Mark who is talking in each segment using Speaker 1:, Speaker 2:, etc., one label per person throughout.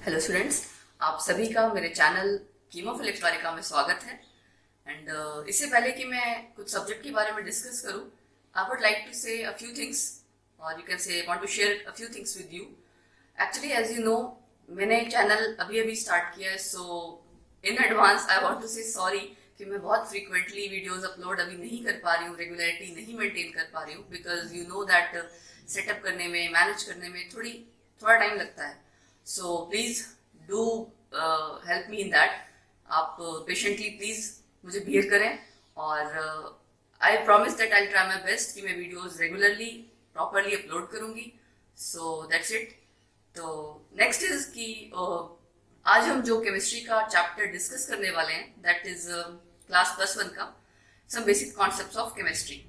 Speaker 1: Hello students, आप सभी का मेरे चैनल कीमोफिलिक्स वारिका में स्वागत है। एंड इससे पहले कि मैं कुछ सब्जेक्ट के बारे में डिस्कस करूं, I would like to say a few things और you can say want to share a few things with you. Actually as you know, मैंने चैनल अभी स्टार्ट किया है, so in advance I want to say sorry कि मैं बहुत frequently videos upload अभी नहीं कर पा रही हूँ, रेगुलरिटी नहीं मेंटेन कर पा रही हूँ, because you know that setup करने में, मैनेज करने में थोड़ा टाइम लगता है। So please do help me in that. आप पेशेंटली प्लीज मुझे बिहेव करें और I promise that I try my best कि मैं वीडियोस रेगुलरली प्रॉपरली अपलोड करूंगी। सो दैट्स इट। तो नेक्स्ट इज कि आज हम जो केमिस्ट्री का चैप्टर डिस्कस करने वाले हैं, दैट इज क्लास +1 का some basic concepts of chemistry.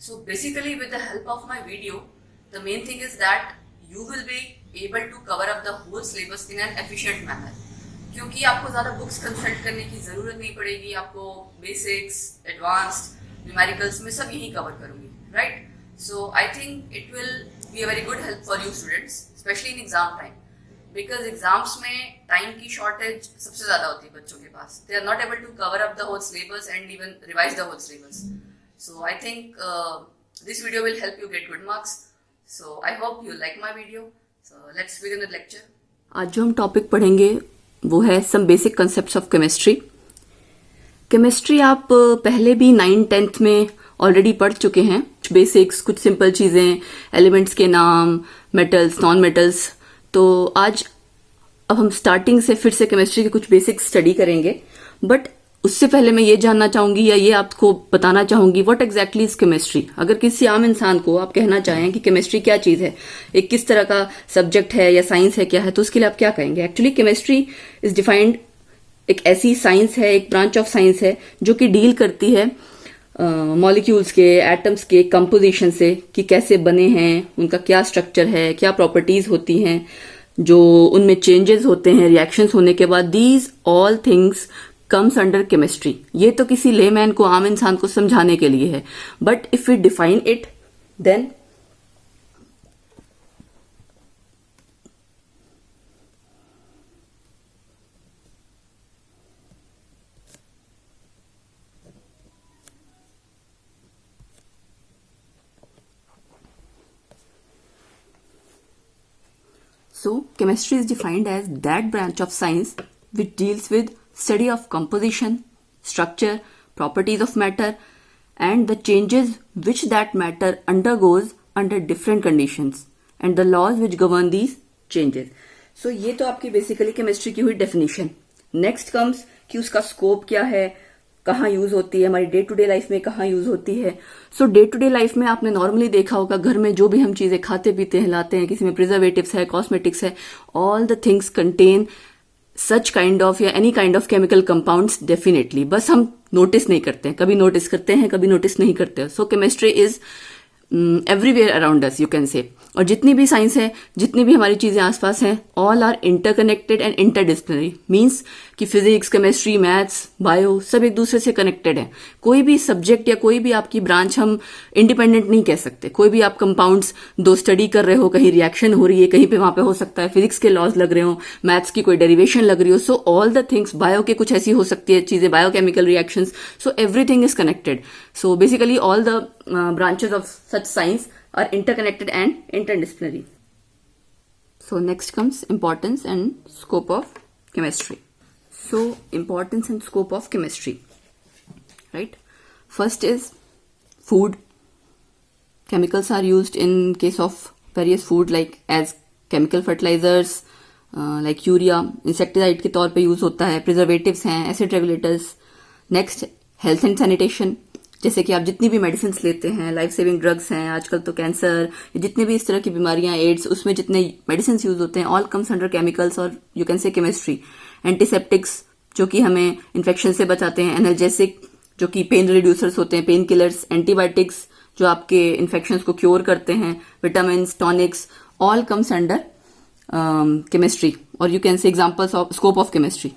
Speaker 1: So basically with the help of my video, the main thing is that you will be able to cover up the whole syllabus in an efficient manner, क्योंकि आपको ज़्यादा books consult करने की ज़रूरत नहीं पड़ेगी। आपको basics, advanced, numericals में सब यही कवर करूँगी, right? So I think it will be a very good help for you students, especially in exam time, because exams में टाइम की शॉर्टेज सबसे ज़्यादा होती है बच्चों के पास। They are not able to cover up the whole syllabus and even revise the whole syllabus. So I think this video will help you get good marks. So I hope you like my video. So let's begin the lecture.
Speaker 2: आज जो हम topic पढ़ेंगे वो है some basic concepts of chemistry. Chemistry आप पहले भी 9th-10th में ऑलरेडी पढ़ चुके हैं। कुछ बेसिक्स, कुछ सिंपल चीजें, एलिमेंट्स के नाम, मेटल्स, नॉन मेटल्स। तो आज अब हम स्टार्टिंग से फिर से केमिस्ट्री के कुछ बेसिक्स स्टडी करेंगे। बट उससे पहले मैं ये जानना चाहूंगी या ये आपको बताना चाहूंगी व्हाट एग्जैक्टली इज केमिस्ट्री। अगर किसी आम इंसान को आप कहना चाहें कि केमिस्ट्री क्या चीज है, एक किस तरह का सब्जेक्ट है या साइंस है, क्या है, तो उसके लिए आप क्या कहेंगे? एक्चुअली केमिस्ट्री इज डिफाइंड, एक ऐसी साइंस है, एक ब्रांच ऑफ साइंस है जो कि डील करती है मॉलिक्यूल्स के, एटम्स के कंपोजिशन से, कि कैसे बने हैं, उनका क्या स्ट्रक्चर है, क्या प्रॉपर्टीज होती हैं, जो उनमें चेंजेस होते हैं रिएक्शंस होने के बाद। These all things comes under chemistry. ये तो किसी लेमैन को, आम इंसान को समझाने के लिए है। But if we define it then so chemistry is defined as that branch of science which deals with study of composition, structure, properties of matter and the changes which that matter undergoes under different conditions and the laws which govern these changes. So ये तो आपकी basically chemistry की हुई definition. Next comes कि उसका scope क्या है, कहाँ यूज होती है, हमारी डे टू डे लाइफ में कहाँ यूज होती है। सो डे टू डे लाइफ में आपने नॉर्मली देखा होगा, घर में जो भी हम चीजें खाते पीते हैं, लाते हैं, किसी में प्रिजर्वेटिव्स है, कॉस्मेटिक्स है, all the things contain such kind of या any kind of chemical compounds definitely. बस हम नोटिस नहीं करते हैं, कभी नोटिस करते हैं, कभी नोटिस नहीं करते। So chemistry is everywhere around us, you can say. और जितनी भी साइंस है, जितनी भी हमारी चीजें आसपास हैं, all are interconnected and interdisciplinary. Means कि फिजिक्स, केमिस्ट्री, मैथ्स, बायो सब एक दूसरे से कनेक्टेड है। कोई भी सब्जेक्ट या कोई भी आपकी ब्रांच हम इंडिपेंडेंट नहीं कह सकते। कोई भी आप कंपाउंड्स दो स्टडी कर रहे हो, कहीं रिएक्शन हो रही है, कहीं पे वहां पे हो सकता है फिजिक्स के लॉज लग रहे हो, मैथ्स की कोई डेरिवेशन लग रही हो। So all the things, bio के कुछ ऐसी हो सकती है चीजें, biochemical reactions. So everything is connected. So basically all the branches of such science are interconnected and interdisciplinary. So next comes importance and scope of chemistry. So importance and scope of chemistry, right? First is food. Chemicals are used in case of various food like as chemical fertilizers, like urea, insecticide के तौर पे use होता है, preservatives हैं, acid regulators. Next, health and sanitation. जैसे कि आप जितनी भी मेडिसिन लेते हैं, लाइफ सेविंग ड्रग्स हैं, आजकल तो कैंसर, जितनी भी इस तरह की बीमारियां, एड्स, उसमें जितने मेडिसिन यूज होते हैं, ऑल कम्स अंडर केमिकल्स और यू कैन से केमिस्ट्री। एंटीसेप्टिक्स जो कि हमें इन्फेक्शन से बचाते हैं, एनाल्जेसिक जो कि पेन रिड्यूसर्स होते हैं, पेन किलर्स, एंटीबायोटिक्स जो आपके इन्फेक्शन को क्योर करते हैं, vitamin, tonics, all comes under chemistry और you can say examples of scope of chemistry.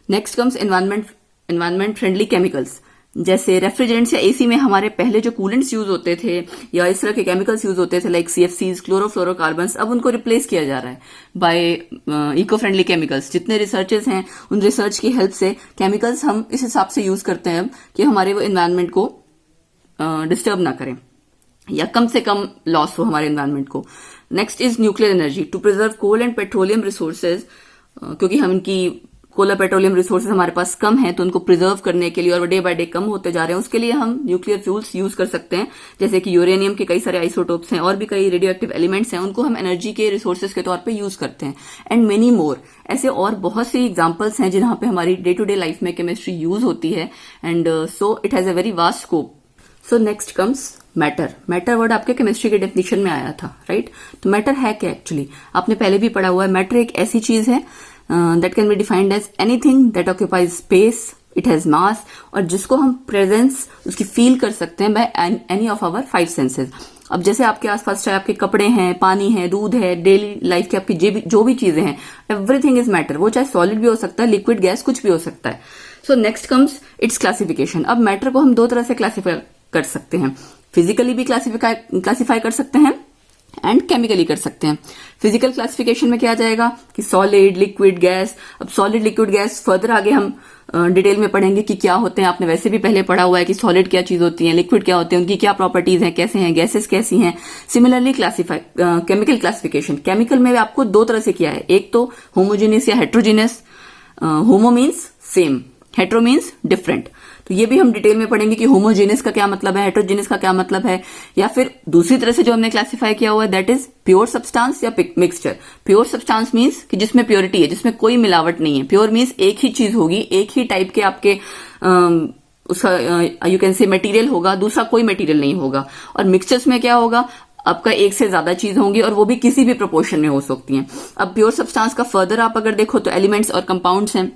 Speaker 2: Next comes environment friendly chemicals. जैसे रेफ्रिजरेंट्स या एसी में हमारे पहले जो कूलेंट्स यूज होते थे या इस तरह के केमिकल्स यूज होते थे लाइक CFCs, क्लोरोफ्लोरोकार्बन्स, अब उनको रिप्लेस किया जा रहा है बाय इको फ्रेंडली केमिकल्स। जितने रिसर्चेस हैं उन रिसर्च की हेल्प से केमिकल्स हम इस हिसाब से यूज करते हैं अब कि हमारे वो एनवायरनमेंट को डिस्टर्ब ना करें या कम से कम लॉस हो हमारे एनवायरनमेंट को। Next is nuclear energy to preserve coal and petroleum resources, क्योंकि हम इनकी कोल और पेट्रोलियम रिसोर्सेज हमारे पास कम है तो उनको प्रिजर्व करने के लिए और डे बाय डे कम होते जा रहे हैं, उसके लिए हम न्यूक्लियर फ्यूल्स यूज कर सकते हैं। जैसे कि यूरेनियम के कई सारे आइसोटोप्स हैं और भी कई रेडियो एक्टिव एलिमेंट्स हैं, उनको हम एनर्जी के रिसोर्सेज के तौर पे यूज करते हैं। एंड मेनी मोर, ऐसे और बहुत सी एग्जाम्पल्स हैं जहां पे हमारी डे टू डे लाइफ में केमिस्ट्री यूज होती है। And so it has a very vast scope. So next comes matter. Matter word आपके केमिस्ट्री के डेफिनेशन में आया था, राइट? तो मैटर है क्या एक्चुअली? आपने पहले भी पढ़ा हुआ है। मैटर एक ऐसी चीज है that can be defined as anything that occupies space, it has mass, और जिसको हम प्रेजेंस उसकी फील कर सकते हैं by any of our 5 senses. अब जैसे आपके आसपास चाहे आपके कपड़े हैं, पानी है, दूध है, डेली लाइफ की आपकी जो भी चीजें हैं, एवरीथिंग इज मैटर। वो चाहे सॉलिड भी हो सकता है, लिक्विड, गैस, कुछ भी हो सकता है। सो नेक्स्ट कम्स इट्स क्लासिफिकेशन। अब मैटर को हम दो तरह से क्लासिफाई कर सकते हैं। फिजिकली भी क्लासिफाई कर सकते हैं एंड केमिकली कर सकते हैं। फिजिकल क्लासिफिकेशन में क्या आ जाएगा कि सॉलिड, लिक्विड, गैस। अब सॉलिड, लिक्विड, गैस फर्दर आगे हम डिटेल में पढ़ेंगे कि क्या होते हैं। आपने वैसे भी पहले पढ़ा हुआ है कि सॉलिड क्या चीज होती है, लिक्विड क्या होते हैं, उनकी क्या प्रॉपर्टीज हैं, कैसे हैं, गैसेस कैसी हैं। सिमिलरली केमिकल क्लासिफिकेशन, केमिकल में आपको दो तरह से किया है। एक तो होमोजेनियस या हेट्रोजीनियस। होमो means same, hetero means different. तो ये भी हम डिटेल में पढ़ेंगे कि होमोजेनियस का क्या मतलब है, हेट्रोजेनियस का क्या मतलब है। या फिर दूसरी तरह से जो हमने क्लासिफाई किया हुआ है दैट इज प्योर सब्सटेंस या मिक्सचर। प्योर सब्सटेंस मीन्स कि जिसमें प्योरिटी है, जिसमें कोई मिलावट नहीं है। प्योर मीन्स एक ही चीज होगी, एक ही टाइप के आपके उसका यू कैन से मटेरियल होगा, दूसरा कोई मटेरियल नहीं होगा। और मिक्सचर्स में क्या होगा, आपका एक से ज्यादा चीज होंगी और वो भी किसी भी प्रोपोर्शन में हो सकती हैं। अब प्योर सब्सटेंस का फर्दर आप अगर देखो तो एलिमेंट्स और कंपाउंड्स हैं।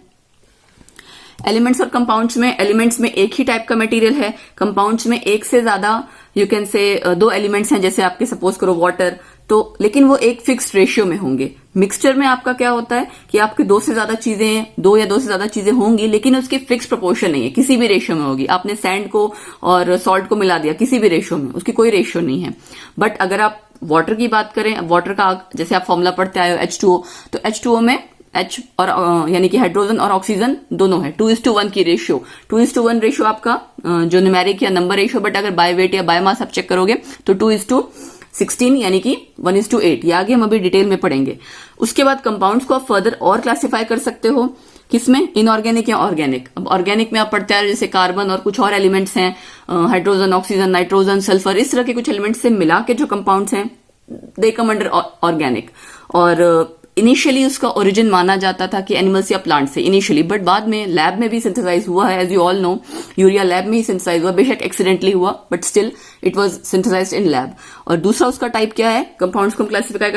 Speaker 2: एलिमेंट्स और कंपाउंड्स में, एलिमेंट्स में एक ही टाइप का मटेरियल है, कंपाउंड्स में एक से ज्यादा यू कैन से 2 एलिमेंट्स हैं, जैसे आपके सपोज करो वाटर, तो लेकिन वो एक फिक्स्ड रेशियो में होंगे। मिक्सचर में आपका क्या होता है कि आपके 2 से ज्यादा चीजें, 2 या 2 से ज्यादा चीजें होंगी लेकिन उसकी फिक्स प्रोपोर्शन नहीं है, किसी भी रेशियो में होगी। आपने सैंड को और सॉल्ट को मिला दिया किसी भी रेशियो में, उसकी कोई रेशियो नहीं है। बट अगर आप वाटर की बात करें, वाटर का जैसे आप फॉर्मूला पढ़ते आए हो H2O, तो H2O में H और यानी कि हाइड्रोजन और ऑक्सीजन दोनों है, 2:1 की रेशियो। 2:1 रेशियो आपका जो न्यूमेरिक या नंबर रेशियो, बट अगर बाय वेट या बाय मास आप चेक करोगे तो 2:16 यानी कि 1:8। ये आगे हम अभी डिटेल में पढ़ेंगे। उसके बाद कंपाउंड्स को आप फर्दर और क्लासिफाई कर सकते हो, किसमें, इनऑर्गेनिक या ऑर्गेनिक। अब ऑर्गेनिक में आप पढ़ते हैं जैसे कार्बन और कुछ और एलिमेंट्स हैं, हाइड्रोजन, ऑक्सीजन, नाइट्रोजन, सल्फर, इस तरह के कुछ एलिमेंट्स से मिला के जो कंपाउंड्स हैं दे कम अंडर ऑर्गेनिक। और इनिशियली उसका ओरिजिन माना जाता था कि एनिमल्स या प्लांट से इनिशियली, बट बाद में लैब में भी सिंथेसाइज हुआ है। As you all know, urea lab में ही सिंथेसाइज हुआ, बेशक एक्सीडेंटली हुआ but still it was synthesised in lab. और दूसरा उसका टाइप क्या है, कंपाउंड्स को हम क्लासिफाई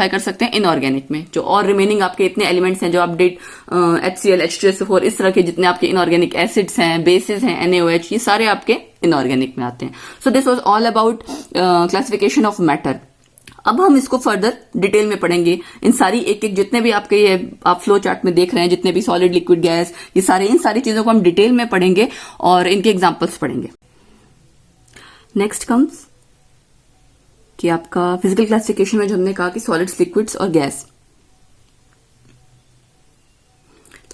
Speaker 2: कर सकते हैं इनऑर्गेनिक में। जो और रिमेनिंग आपके इतने एलिमेंट्स हैं जो आप डेट HCl, H2SO4, इस तरह के जितने आपके इनऑर्गेनिक एसिड्स हैं, बेसिस हैं, NaOH, ये सारे आपके इनऑर्गेनिक में आते हैं। सो this was all about classification of matter. अब हम इसको फर्दर डिटेल में पढ़ेंगे। इन सारी एक एक जितने भी आपके ये आप फ्लो चार्ट में देख रहे हैं, जितने भी सॉलिड, लिक्विड, गैस, ये सारे, इन सारी चीजों को हम डिटेल में पढ़ेंगे और इनके एग्जांपल्स पढ़ेंगे। नेक्स्ट कम्स कि आपका फिजिकल क्लासिफिकेशन में जो हमने कहा कि सॉलिड्स, लिक्विड्स और गैस।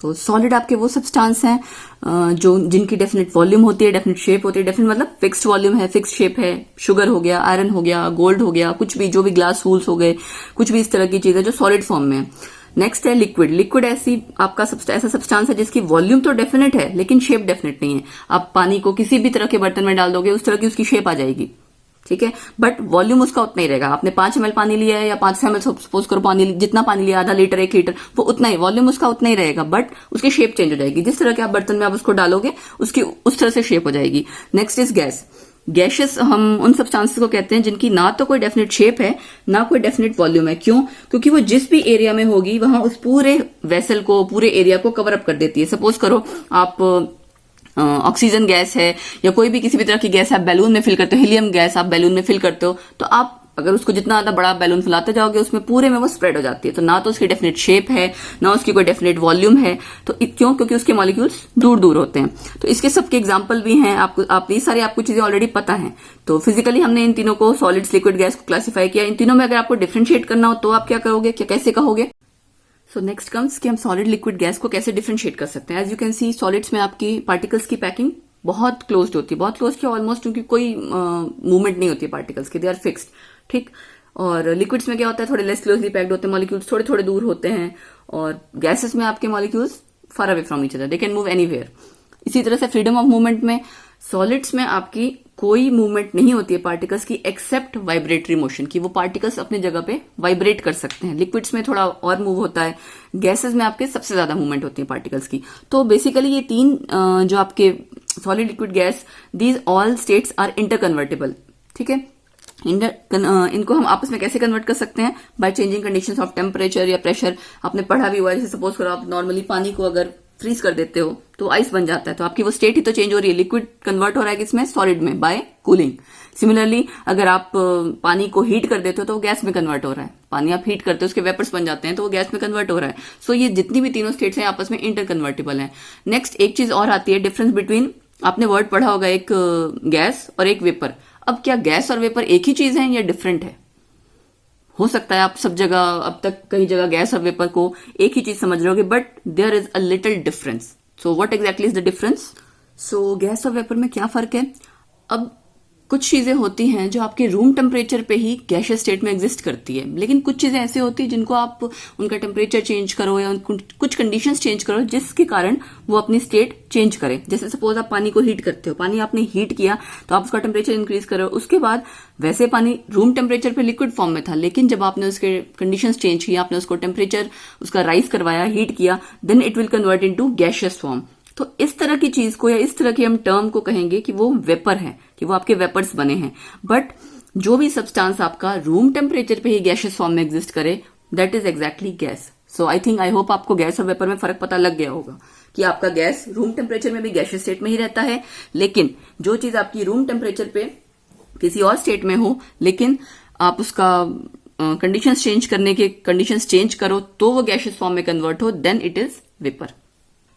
Speaker 2: तो सॉलिड आपके वो सब्सटेंस हैं जो जिनकी डेफिनेट वॉल्यूम होती है, डेफिनेट शेप होती है। डेफिनेट मतलब फिक्स्ड वॉल्यूम है, फिक्स्ड शेप है। शुगर हो गया, आयरन हो गया, गोल्ड हो गया, कुछ भी, जो भी ग्लास फूल्स हो गए, कुछ भी इस तरह की चीज है जो सॉलिड फॉर्म में है। नेक्स्ट है लिक्विड। लिक्विड ऐसी आपका ऐसा सब्सटेंस है जिसकी वॉल्यूम तो डेफिनेट है लेकिन शेप डेफिनेट नहीं है। आप पानी को किसी भी तरह के बर्तन में डाल दोगे, उस तरह की उसकी शेप आ जाएगी, ठीक है, बट वॉल्यूम उसका उतना ही रहेगा। आपने 5 ml पानी लिया है या 500 ml सपोज करो पानी, जितना पानी लिया, आधा लीटर, 1 लीटर, वो उतना ही वॉल्यूम उसका उतना ही रहेगा, बट उसकी शेप चेंज हो जाएगी। जिस तरह के आप बर्तन में आप उसको डालोगे उसकी उस तरह से शेप हो जाएगी। Next is gas. गैसेस हम उन सब्सटेंसेस को कहते हैं जिनकी ना तो कोई डेफिनेट शेप है ना कोई डेफिनेट वॉल्यूम है। क्यों? क्योंकि वो जिस भी एरिया में होगी वहां उस पूरे वेसल को, पूरे एरिया को कवर अप कर देती है। सपोज करो आप ऑक्सीजन गैस है या कोई भी किसी भी तरह की गैस आप बैलून में फिल करते हो, हीलियम गैस आप बैलून में फिल करते हो, तो आप अगर उसको जितना ज्यादा बड़ा बैलून फैलाते जाओगे उसमें पूरे में वो स्प्रेड हो जाती है। तो ना तो उसकी डेफिनेट शेप है, ना उसकी कोई डेफिनेट वॉल्यूम है। तो क्यों? क्योंकि उसके मॉलिक्यूल्स दूर दूर होते हैं। तो इसके सबके एग्जाम्पल भी हैं, आप ये सारी आपको चीजें ऑलरेडी पता है। तो फिजिकली हमने इन तीनों को, सॉलिड्स, लिक्विड, गैस को क्लासीफाई किया। इन तीनों में अगर आपको डिफ्रेंशिएट करना हो तो आप क्या करोगे, क्या कैसे कहोगे? सो नेक्स्ट कम्स कि हम सॉलिड, लिक्विड, गैस को कैसे डिफरेंशिएट कर सकते हैं। As you can see solids में आपकी पार्टिकल्स की पैकिंग बहुत क्लोज्ड होती है, बहुत क्लोज की ऑलमोस्ट, क्योंकि कोई मूवमेंट नहीं होती है पार्टिकल्स की, दे आर फिक्स्ड, ठीक। और लिक्विड्स में क्या होता है, थोड़े लेस क्लोजली पैक्ड होते हैं, मॉलिक्यूल्स थोड़े थोड़े दूर होते हैं। और गैसेस में आपके molecules far away from each other, they can move anywhere. इसी तरह से फ्रीडम ऑफ मूवमेंट में सॉलिड्स में आपकी कोई मूवमेंट नहीं होती है पार्टिकल्स की, एक्सेप्ट वाइब्रेटरी मोशन की, वो पार्टिकल्स अपनी जगह पे वाइब्रेट कर सकते हैं। लिक्विड्स में थोड़ा और मूव होता है, गैसेस में आपके सबसे ज्यादा मूवमेंट होती है पार्टिकल्स की। तो बेसिकली ये तीन जो आपके solid, liquid, gas, these all states are interconvertible, ठीक है। इनको हम आपस में कैसे कन्वर्ट कर सकते हैं? By changing conditions of temperature या प्रेशर। आपने पढ़ा भी हुआ है, जैसे सपोज करो आप नॉर्मली पानी को अगर फ्रीज कर देते हो तो आइस बन जाता है, तो आपकी वो स्टेट ही तो चेंज हो रही है। लिक्विड कन्वर्ट हो रहा है किसमें? सॉलिड में, बाय कूलिंग। सिमिलरली अगर आप पानी को हीट कर देते हो तो वो गैस में कन्वर्ट हो रहा है। पानी आप हीट करते हो, उसके वेपर्स बन जाते हैं, तो वो गैस में कन्वर्ट हो रहा है। सो ये जितनी भी तीनों स्टेट्स हैं आपस में इंटर कन्वर्टेबल है। नेक्स्ट एक चीज और आती है, डिफरेंस बिटवीन, आपने वर्ड पढ़ा होगा एक गैस और एक वेपर। अब क्या गैस और वेपर एक ही चीज है या डिफरेंट है? हो सकता है आप सब जगह, अब तक कई जगह गैस और वेपर को एक ही चीज समझ रहे होगे, but there is a little difference. So what exactly is the difference? So gas और वेपर में क्या फर्क है? अब कुछ चीजें होती हैं जो आपके रूम टेम्परेचर पे ही गैसियस स्टेट में एग्जिस्ट करती है, लेकिन कुछ चीजें ऐसी होती है जिनको आप उनका टेम्परेचर चेंज करो या कुछ कंडीशंस चेंज करो जिसके कारण वो अपनी स्टेट चेंज करे। जैसे सपोज आप पानी को हीट करते हो, पानी आपने हीट किया तो आप उसका टेम्परेचर इंक्रीज करो, उसके बाद वैसे पानी रूम टेम्परेचर पे लिक्विड फॉर्म में था, लेकिन जब आपने उसके कंडीशंस चेंज किया, आपने उसको टेम्परेचर उसका राइज करवाया, हीट किया, then it will convert into gaseous form. तो इस तरह की चीज को या इस तरह की हम टर्म को कहेंगे कि वो वेपर है, कि वो आपके वेपर्स बने हैं। बट जो भी सब्सटेंस आपका रूम टेम्परेचर पे ही गैसियस फॉर्म में एग्जिस्ट करे, that is exactly gas. So I think, I hope आपको गैस और वेपर में फर्क पता लग गया होगा कि आपका गैस रूम टेम्परेचर में भी गैसियस स्टेट में ही रहता है, लेकिन जो चीज आपकी रूम टेम्परेचर पे किसी और स्टेट में हो, लेकिन आप उसका कंडीशंस चेंज करने के कंडीशंस चेंज करो तो वो गैसियस फॉर्म में कन्वर्ट हो, then it is vapour.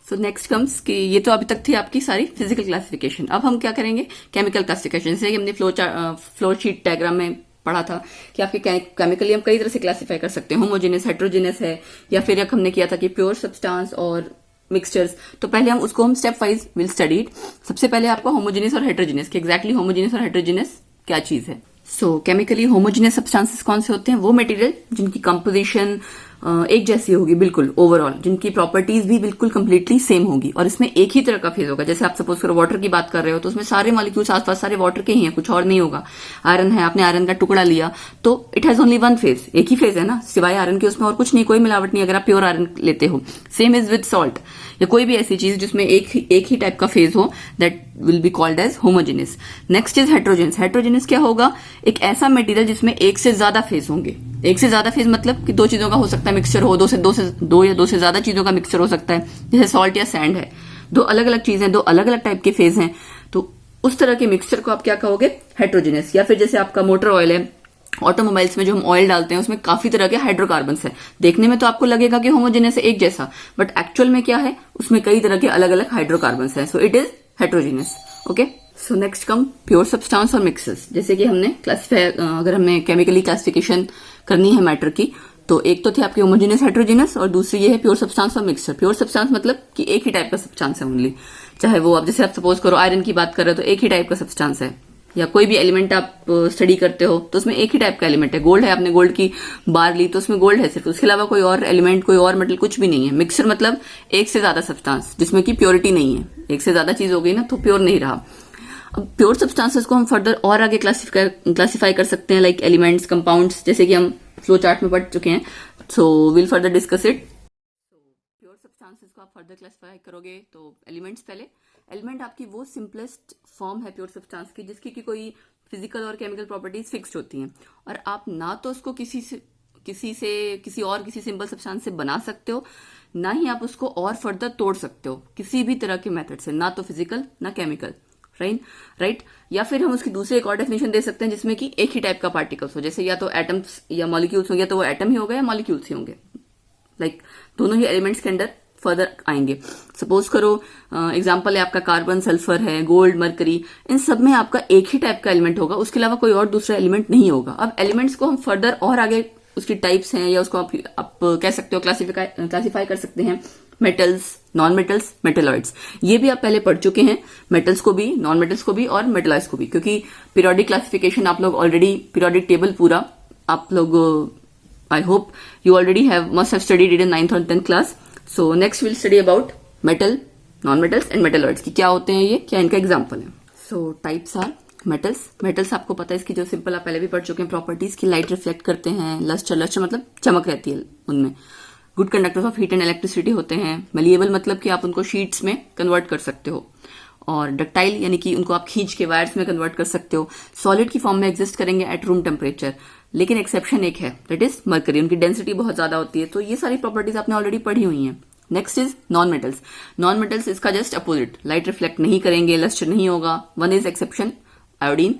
Speaker 2: So next comes कि ये तो अभी तक थी आपकी सारी फिजिकल क्लासिफिकेशन। अब हम क्या करेंगे? Chemical classification. जैसे कि हमने फ्लो शीट डायग्राम में पढ़ा था कि आपके केमिकली हम कई तरह से क्लासिफाई कर सकते हैं, होमोजेनस, हेट्रोजेनस है, या फिर एक हमने किया था कि प्योर सब्सटेंस और मिक्सचर्स। तो पहले हम उसको स्टेप वाइज विल स्टडी। सबसे पहले आपको होमोजेनस और हेट्रोजेनस, कि एग्जैक्टली होमोजेनस और हेट्रोजेनस क्या चीज है। सो केमिकली होमोजेनस सब्सटेंसेस कौन से होते हैं? वो मटेरियल जिनकी कंपोजिशन एक जैसी होगी बिल्कुल ओवरऑल, जिनकी प्रॉपर्टीज भी बिल्कुल कंप्लीटली सेम होगी, और इसमें एक ही तरह का फेज होगा। जैसे आप सपोज करो वाटर की बात कर रहे हो तो उसमें सारे मॉलिक्यूल्स आसपास सारे वाटर के ही हैं, कुछ और नहीं होगा। आयरन है, आपने आयरन का टुकड़ा लिया तो it has only one phase, एक ही फेज है ना, सिवाय आयरन के उसमें और कुछ नहीं, कोई मिलावट नहीं अगर आप प्योर आयरन लेते हो। सेम इज विद सॉल्ट, या कोई भी ऐसी चीज जिसमें एक ही टाइप का फेज हो, that will be called as homogeneous. Next is heterogeneous. Heterogeneous क्या होगा? एक ऐसा मटेरियल जिसमें एक से ज्यादा फेज होंगे। एक से ज्यादा फेज मतलब कि दो चीजों का हो सकता है मिक्सचर हो, दो या दो से ज्यादा चीजों का मिक्सचर हो सकता है। जैसे सॉल्ट या सैंड है, दो अलग अलग चीजें, दो अलग अलग टाइप के फेज हैं, तो उस तरह के मिक्सचर को आप क्या कहोगे? हेट्रोजेनस। या फिर जैसे आपका मोटर ऑयल है, ऑटोमोबाइल्स में जो हम ऑयल डालते हैं उसमें काफी तरह के हाइड्रोकार्बन्स है। देखने में तो आपको लगेगा कि होमोजेनस है, एक जैसा, बट एक्चुअल में क्या है? उसमें कई तरह के अलग अलग हाइड्रोकार्बन्स है। So it is heterogeneous. Okay, so next come pure substance और मिक्सर्स। जैसे कि हमने क्लासिफाई, अगर हमने केमिकली क्लासिफिकेशन करनी है मैटर की, तो एक तो थे आपके होमोजेनस, हेट्रोजेनस, और दूसरी ये है प्योर सब्सटेंस और मिक्सर। प्योर सब्सटेंस मतलब कि एक ही टाइप का सब्सटेंस है ओनली, चाहे वो आप जैसे आप सपोज करो आयरन की बात कर रहे हो तो एक ही टाइप का सब्सटेंस है, या कोई भी एलिमेंट आप स्टडी करते हो तो उसमें एक ही टाइप का एलिमेंट है। गोल्ड है, आपने गोल्ड की बार ली तो उसमें गोल्ड है सिर्फ, उसके अलावा कोई और एलिमेंट, कोई और मेटल कुछ भी नहीं है। मिक्सर मतलब एक से ज्यादा सब्सटेंस जिसमें की प्योरिटी नहीं है, एक से ज्यादा चीज हो गई ना तो प्योर नहीं रहा। अब प्योर सब्सटेंसेस को हम फर्दर और आगे क्लासिफाई कर सकते हैं, लाइक एलिमेंट्स, कंपाउंड्स, जैसे कि हम फ्लो चार्ट में पढ़ चुके हैं। So will further discuss it. Pure substances को आप फर्दर क्लासिफाई करोगे तो एलिमेंट्स पहले। एलिमेंट आपकी वो सिंपलेस्ट फॉर्म है प्योर सब्सटेंस की जिसकी की कोई फिजिकल और केमिकल प्रॉपर्टीज फिक्स्ड होती हैं, और आप ना तो उसको किसी सिंपल सब्सटेंस से बना सकते हो, ना ही आप उसको और फर्दर तोड़ सकते हो किसी भी तरह के मेथड से, ना तो फिजिकल ना केमिकल। राइट। या फिर हम उसकी दूसरी एक और डेफिनेशन दे सकते हैं जिसमें कि एक ही टाइप का पार्टिकल्स हो, जैसे या तो एटम्स या मॉलिक्यूल्स होंगे, तो वो एटम ही होगा या मॉलिक्यूल्स ही होंगे, लाइक दोनों ही एलिमेंट्स के अंदर फर्दर आएंगे। सपोज करो एग्जांपल है आपका कार्बन, सल्फर है, गोल्ड, मरकरी, इन सब में आपका एक ही टाइप का एलिमेंट होगा, उसके अलावा कोई और दूसरा एलिमेंट नहीं होगा। अब एलिमेंट्स को हम फर्दर और आगे उसकी टाइप्स हैं या उसको आप कह सकते हो क्लासिफाई कर सकते हैं, मेटल्स, नॉन मेटल्स, मेटेलॉइड्स। ये भी आप पहले पढ़ चुके हैं, मेटल्स को भी, नॉन मेटल्स को भी और मेटेलॉइड्स को भी, क्योंकि पीरियोडिक क्लासिफिकेशन आप लोग ऑलरेडी, पीरियोडिक टेबल पूरा आप लोग I hope you already must have studied it in 9th और 10th class. So next we'll study about metal, non-metals and metalloids कि क्या होते हैं ये, क्या इनका एग्जाम्पल है। So types are metals आपको पता है इसकी जो सिंपल आप पहले भी पढ़ चुके हैं प्रॉपर्टीज की, लाइट रिफ्लेक्ट करते हैं, लस्टर मतलब चमक रहती है उनमें, good conductors of heat and electricity होते हैं, मलिएबल मतलब कि आप उनको शीट्स में कन्वर्ट कर सकते हो, और डक्टाइल यानी कि उनको आप खींच के वायर्स में कन्वर्ट कर सकते हो, सॉलिड की फॉर्म में एग्जिस्ट करेंगे एट रूम टेम्परेचर, लेकिन एक्सेप्शन एक है, दैट इज मरकरी, उनकी डेंसिटी बहुत ज्यादा होती है। तो ये सारी प्रॉपर्टीज आपने ऑलरेडी पढ़ी हुई हैं। Next is non metals. Non metals इसका जस्ट अपोजिट, लाइट रिफ्लेक्ट नहीं करेंगे, लस्टर नहीं होगा, वन इज एक्सेप्शन आयोडीन,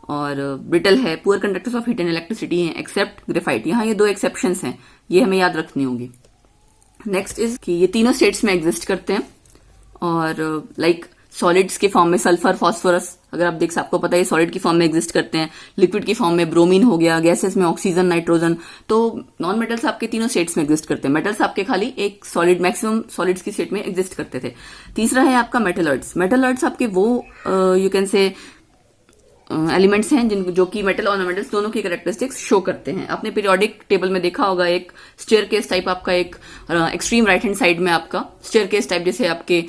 Speaker 2: और ब्रिटल है, poor conductors of heat and electricity है एक्सेप्ट ग्रेफाइट। यहाँ ये दो एक्सेप्शंस हैं, ये हमें याद रखनी होगी। नेक्स्ट इज कि ये तीनों स्टेट्स में एग्जिस्ट करते हैं, और लाइक सॉलिड्स के फॉर्म में सल्फर, फास्फोरस, अगर आप आपको पता है सॉलिड की फॉर्म में एग्जिस्ट करते हैं, लिक्विड की फॉर्म में ब्रोमीन हो गया, गैसेस में ऑक्सीजन, नाइट्रोजन। तो नॉन मेटल्स आपके तीनों स्टेट्स में एग्जिस्ट करते हैं, मेटल्स आपके खाली एक सॉलिड, मैक्सिमम सॉलिड्स की स्टेट में एग्जिस्ट करते थे। तीसरा है आपका मेटलॉइड्स। मेटलॉइड्स आपके वो यू कैन से एलिमेंट्स हैं जो कि मेटल और नॉन मेटल्स दोनों की कैरेक्टरिस्टिक्स शो करते हैं। आपने पीरियोडिक टेबल में देखा होगा एक स्टेयरकेस टाइप, आपका एक एक्सट्रीम राइट हैंड साइड में आपका स्टेयरकेस टाइप जैसे आपके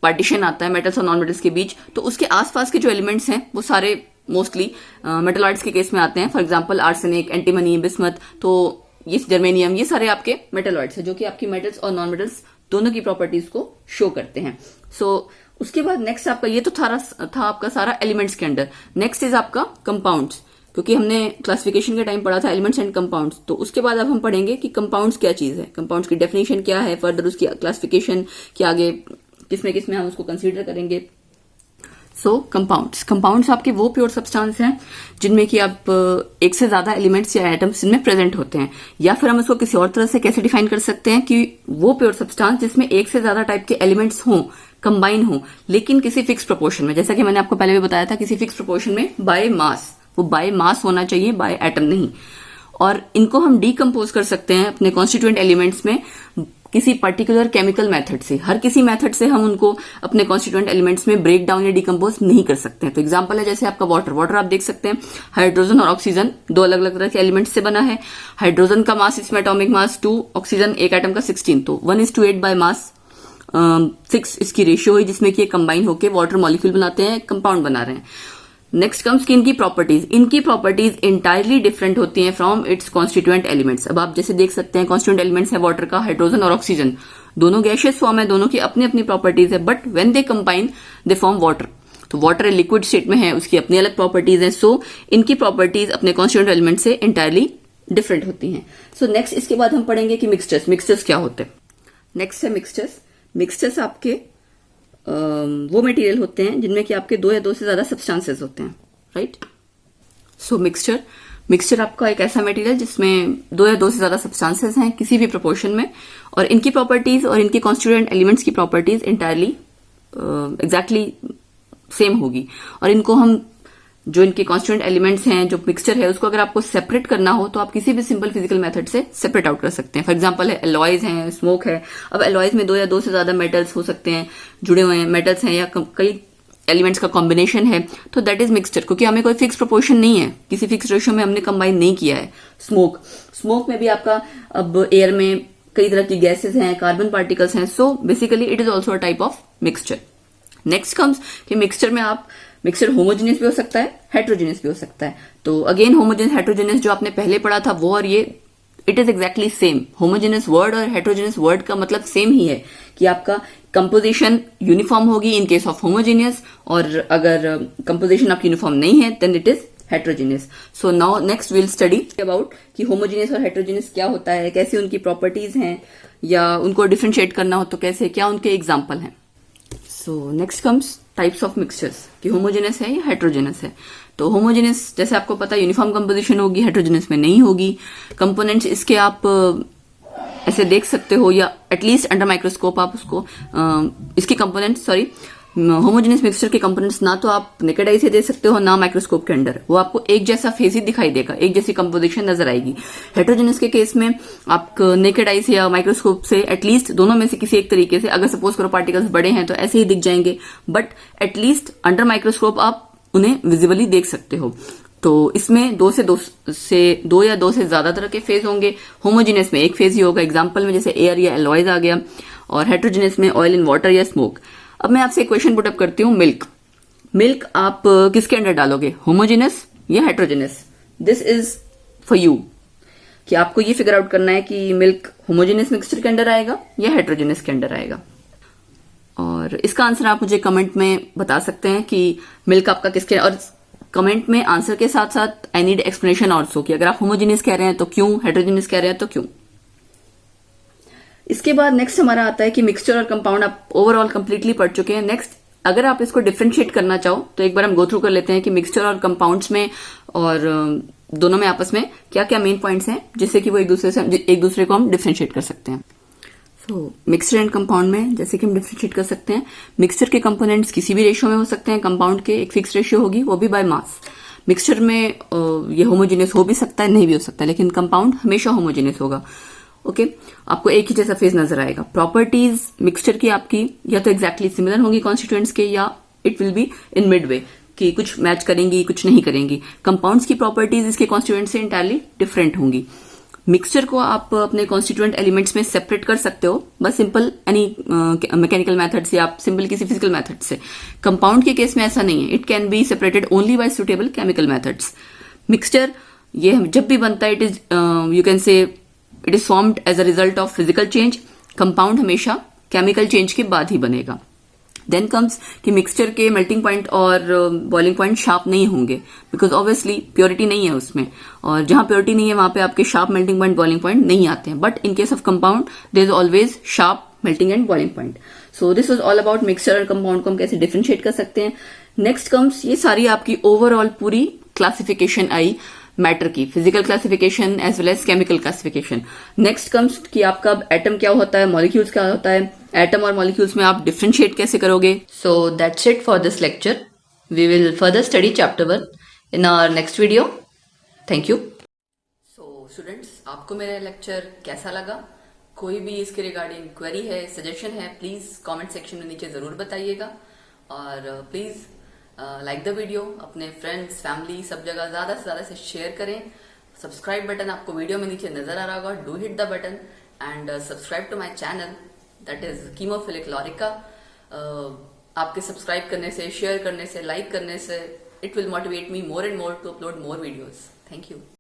Speaker 2: पार्टीशन आता है मेटल्स और नॉन मेटल्स के बीच, तो उसके आसपास के जो एलिमेंट्स हैं वो सारे मोस्टली मेटलॉइड्स के केस में आते हैं। For example arsenic, antimony, bismuth, तो ये जर्मेनियम, ये सारे आपके मेटलॉइड्स हैं जो कि आपकी मेटल्स और नॉन मेटल्स दोनों की प्रॉपर्टीज को शो करते हैं। सो उसके बाद नेक्स्ट आपका ये तो था आपका सारा एलिमेंट्स के अंडर। नेक्स्ट इज आपका कंपाउंड्स, क्योंकि हमने क्लासिफिकेशन के टाइम पढ़ा था एलिमेंट्स एंड कंपाउंड्स, तो उसके बाद अब हम पढ़ेंगे कि कंपाउंड्स क्या चीज है, कंपाउंड्स की डेफिनेशन क्या है, फर्दर उसकी क्लासिफिकेशन के आगे किसमें हम उसको कंसीडर करेंगे। सो कंपाउंड्स आपके वो प्योर सब्सटेंस हैं जिनमें कि आप एक से ज्यादा एलिमेंट्स या एटम्स इनमें प्रेजेंट होते हैं, या फिर हम इसको किसी और तरह से कैसे डिफाइन कर सकते हैं कि वो प्योर सब्सटेंस जिसमें एक से ज्यादा टाइप के एलिमेंट्स हों, कंबाइन हो, लेकिन किसी फिक्स प्रोपोर्शन में, जैसा कि मैंने आपको पहले भी बताया था, किसी फिक्स प्रोपोर्शन में बाय मास, वो बाय मास होना चाहिए, बाय एटम नहीं। और इनको हम डीकम्पोज कर सकते हैं अपने कॉन्स्टिट्यूएंट एलिमेंट्स में किसी पर्टिकुलर केमिकल मेथड से। हर किसी मेथड से हम उनको अपने कॉन्स्टिट्यूएंट एलिमेंट्स में ब्रेक डाउन या डिकम्पोज नहीं कर सकते हैं। तो एग्जांपल है जैसे आपका वाटर आप देख सकते हैं, हाइड्रोजन और ऑक्सीजन दो अलग अलग तरह के एलिमेंट्स से बना है। हाइड्रोजन का मास इसमें एटॉमिक मास 2, ऑक्सीजन एक एटम का 16, तो 1:8 बाय मास 6 इसकी रेशियो है, जिसमें कि ये कंबाइन होकर वाटर मॉलिक्यूल बनाते हैं, कंपाउंड बना रहे हैं। नेक्स्ट कम्स की इनकी प्रॉपर्टीज इंटायरली डिफरेंट होती हैं फ्रॉम इट्स कॉन्स्टिट्यूएंट एलिमेंट्स। अब आप जैसे देख सकते हैं कॉन्स्टिट्यूएंट एलिमेंट्स है वाटर का, हाइड्रोजन और ऑक्सीजन, दोनों गैशियस फॉर्म है, दोनों की अपनी अपनी प्रॉपर्टीज है, but when they combine they form water. तो वाटर लिक्विड स्टेट में है, उसकी अपनी अलग प्रॉपर्टीज है। सो इनकी प्रॉपर्टीज अपने कॉन्स्टिट्यूएंट एलिमेंट से इंटायरली डिफरेंट होती हैं। सो नेक्स्ट इसके बाद हम पढ़ेंगे कि मिक्सचर्स क्या होते हैं। नेक्स्ट है मिक्सचर्स आपके वो मटेरियल होते हैं जिनमें कि आपके 2 या 2 से ज्यादा सब्सटेंसेस होते हैं, राइट। सो मिक्सचर आपका एक ऐसा मटेरियल जिसमें 2 या 2 से ज्यादा सब्सटेंसेस हैं किसी भी प्रोपोर्शन में, और इनकी प्रॉपर्टीज और इनके कॉन्स्टिट्यूएंट एलिमेंट्स की प्रॉपर्टीज इंटायरली एग्जैक्टली सेम होगी। और इनको हम जो इनके कॉन्स्टिट्यूएंट एलिमेंट्स हैं, जो मिक्सचर है, उसको अगर आपको सेपरेट करना हो तो आप किसी भी सिंपल फिजिकल मेथड से सेपरेट आउट कर सकते हैं। फॉर एग्जांपल है एलॉयज हैं, स्मोक है। अब एलॉयज में 2 या 2 से ज्यादा मेटल्स हो सकते हैं, जुड़े हुए हैं मेटल्स हैं, या कई एलिमेंट्स का कॉम्बिनेशन है, तो दैट इज मिक्सचर, क्योंकि हमें कोई फिक्स प्रोपोर्शन नहीं है, किसी फिक्स रेशियो में हमने कंबाइन नहीं किया है। स्मोक में भी आपका अब एयर में कई तरह की गैसेस हैं, कार्बन पार्टिकल्स हैं, so basically it is also a type of mixture. Next comes कि मिक्सचर होमोजेनियस भी हो सकता है, हेट्रोजेनियस भी हो सकता है। तो अगेन होमोजेनियस हेट्रोजेनियस जो आपने पहले पढ़ा था वो और ये it is exactly same. Homogeneous word और हेट्रोजेनियस वर्ड का मतलब सेम ही है कि आपका कंपोजिशन यूनिफॉर्म होगी इन केस ऑफ होमोजेनियस, और अगर कंपोजिशन आपकी यूनिफॉर्म नहीं है then it is heterogeneous. So now next will study about कि होमोजेनियस और हेट्रोजेनियस क्या होता है, कैसे उनकी प्रॉपर्टीज हैं, या उनको डिफरेंशिएट करना हो तो कैसे, क्या उनके एग्जाम्पल हैं। सो next comes types of mixtures कि होमोजेनस है या हेट्रोजेनस है। तो होमोजेनस जैसे आपको पता है यूनिफॉर्म कंपोजिशन होगी, हेट्रोजेनस में नहीं होगी। कंपोनेंट्स इसके आप ऐसे देख सकते हो या एटलीस्ट अंडर माइक्रोस्कोप आप उसको इसके कंपोनेंट्स होमोजेनियस मिक्सचर के कंपोनेंट्स ना तो आप नेकेड आई से दे सकते हो ना माइक्रोस्कोप के अंडर, वो आपको एक जैसा फेस ही दिखाई देगा, एक जैसी कंपोजिशन नजर आएगी। हेट्रोजेनियस के केस में आप नेकेड आई से या माइक्रोस्कोप से एटलीस्ट दोनों में से किसी एक तरीके से, अगर सपोज करो पार्टिकल्स बड़े हैं तो ऐसे ही दिख जाएंगे, बट एटलीस्ट अंडर माइक्रोस्कोप आप उन्हें विजिबली देख सकते हो। तो इसमें दो या दो से ज्यादा तरह के फेज होंगे। होमोजेनियस में एक फेज ही होगा, एग्जाम्पल में जैसे एयर या एलॉयज आ गया, और हेट्रोजेनियस में ऑयल इन वाटर या स्मोक। अब मैं आपसे एक क्वेश्चन पुटअप करती हूँ, मिल्क आप किसके अंडर डालोगे, होमोजेनस या heterogeneous? This is for you कि आपको ये फिगर आउट करना है कि मिल्क होमोजेनस मिक्सचर के अंडर आएगा या हेट्रोजेनस के अंडर आएगा। और इसका आंसर आप मुझे कमेंट में बता सकते हैं कि मिल्क आपका किसके, और कमेंट में आंसर के साथ साथ आई नीड एक्सप्लेनेशन ऑल्सो कि अगर आप होमोजेनस कह रहे हैं तो क्यों, हेट्रोजेनस कह रहे हैं तो क्यों। इसके बाद नेक्स्ट हमारा आता है कि मिक्सचर और कंपाउंड आप ओवरऑल कंप्लीटली पढ़ चुके हैं। नेक्स्ट अगर आप इसको डिफरेंशिएट करना चाहो तो एक बार हम गो थ्रू कर लेते हैं कि मिक्सचर और कंपाउंड्स में और दोनों में आपस में क्या क्या मेन पॉइंट्स हैं जिससे कि वो एक दूसरे को हम डिफरेंशिएट कर सकते हैं। सो मिक्सचर एंड कंपाउंड में जैसे कि हम डिफरेंशिएट कर सकते हैं, मिक्सचर के कंपोनेंट्स किसी भी रेशियो में हो सकते हैं, कंपाउंड के एक फिक्स रेशियो होगी, वो भी बाय मास। मिक्सचर में ये होमोजेनियस हो भी सकता है, नहीं भी हो सकता है, लेकिन कंपाउंड हमेशा होमोजेनियस होगा। ओके, आपको एक ही जैसा फेज नजर आएगा। प्रॉपर्टीज मिक्सचर की आपकी या तो एग्जैक्टली सिमिलर होंगी कॉन्स्टिट्यूएंट्स के, या it will be in mid way कि कुछ मैच करेंगी कुछ नहीं करेंगी। कंपाउंड्स की प्रॉपर्टीज इसके कॉन्स्टिट्यूएंट से इंटायरली डिफरेंट होंगी। मिक्सचर को आप अपने कॉन्स्टिट्यूएंट एलिमेंट्स में सेपरेट कर सकते हो बस सिंपल एनी मैकेनिकल मेथड से, आप सिंपल किसी फिजिकल मेथड से। कंपाउंड के केस में ऐसा नहीं है, it can be separated only by suitable chemical methods. Mixture ये जब भी बनता है, it is you can say it is formed as a result of physical change. Compound हमेशा केमिकल चेंज के बाद ही बनेगा। देन कम्स कि मिक्सचर के मेल्टिंग पॉइंट और बॉइलिंग पॉइंट शार्प नहीं होंगे, बिकॉज ऑब्वियसली प्योरिटी नहीं है उसमें, और जहां प्योरिटी नहीं है वहां पे आपके sharp melting point boiling point नहीं आते हैं। But in case of compound there is always sharp melting and boiling point. So this was all about mixture और कंपाउंड को हम कैसे डिफरेंशिएट कर सकते हैं। नेक्स्ट कम्स, ये सारी आपकी ओवरऑल पूरी क्लासिफिकेशन आई मैटर की, physical classification as well as chemical classification. Next comes कि आपका अब एटम क्या होता है, मॉलिक्यूल्स क्या होता है, एटम और मॉलिक्यूल्स में आप डिफरेंशिएट कैसे करोगे। So that's it for this lecture. We will further study chapter 1 in our next video. Thank you. So students, आपको मेरा लेक्चर कैसा लगा? कोई भी इसके रिगार्डिंग क्वेरी है, सजेशन है, प्लीज कमेंट सेक्शन में नीचे जरूर बताइएगा, और प्लीज लाइक द वीडियो, अपने फ्रेंड्स फैमिली सब जगह ज्यादा से शेयर करें। सब्सक्राइब बटन आपको वीडियो में नीचे नजर आ रहा होगा, do hit the button and subscribe to my channel that is Chemophilic लॉरिका। आपके सब्सक्राइब करने से, शेयर करने से, लाइक करने से it will motivate me more and more to upload more videos. Thank you.